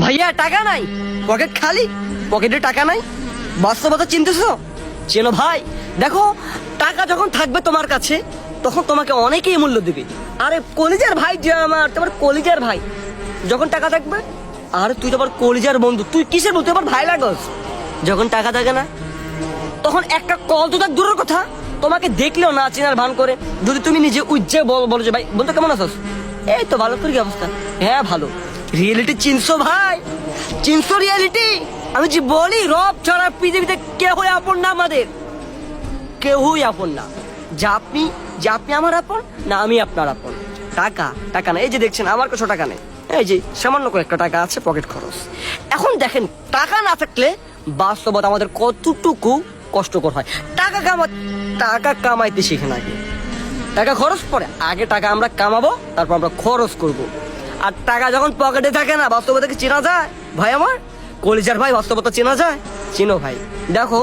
ভাইয়া টাকা নাই, পকেট খালি, পকেটে টাকা নাই, বাস্তবতা চিনতেছো? চেনো ভাই? দেখো, টাকা যখন থাকবে তোমার কাছে তখন তোমাকে অনেকেই মূল্য দেবে। আরে কলিজার ভাই যে আমার, তোমার কলিজার ভাই যখন টাকা থাকবে, আর তুই তো আবার কলিজার বন্ধু, তুই কিসের বন্ধু? আবার ভাই লাগস। যখন টাকা থাকে না তখন একটা কল তো তার দূরের কথা, তোমাকে দেখলেও না চেনার ভান করে। যদি তুমি নিজে উজ্জে বলো যে ভাই বন্ধু কেমন আছিস, এই তো ভালো, তোর কি অবস্থা? হ্যাঁ ভালো। রিয়েলিটি চিনছো ভাই? চিনছো রিয়েলিটি? আমি যে বলি রব ছাড়া পৃথিবীতে কেউই আপন না, আমাদের কেউই আপন না। যে আপনি আমার আপন না আমি আপনার আপন। টাকা টাকা না, এই যে দেখছেন আমার কাছে টাকা নেই, এই যে সামান্য কয়েকটা টাকা আছে পকেট খরচ। এখন দেখেন টাকা না থাকলে বাস্তবতা আমাদের কতটুকু কষ্টকর হয়। টাকা কামাইতে শিখে না, টাকা খরচ পরে, আগে টাকা আমরা কামাবো তারপর আমরা খরচ করব। আর টাকা যখন পকেটে থাকে না বাস্তবতাকে চেনা যায় ভাই আমার কলিজার ভাই, বাস্তবতা চেনা যায়? চিনো ভাই? দেখো,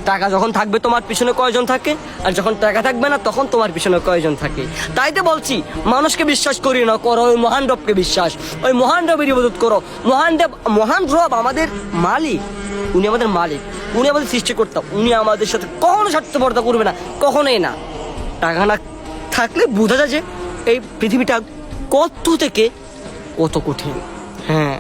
টাকা যখন থাকবে তোমার পিছনে কয়জন থাকে, আর যখন টাকা থাকবে না তখন তোমার পিছনে কয়জন থাকে। তাই তো বলছি, মানুষকে বিশ্বাস করি না, করো ওই মহান রবকে বিশ্বাস, ওই মহান রবের ইবাদত করো। মহান রব আমাদের মালিক, উনি আমাদের মালিক, উনি আমাদের সৃষ্টিকর্তা, উনি আমাদের সাথে কখনো স্বার্থপরতা করবে না, কখনোই না। টাকা না থাকলে বোঝা যায় যে এই পৃথিবীটা কত থেকে কত কঠিন। হ্যাঁ,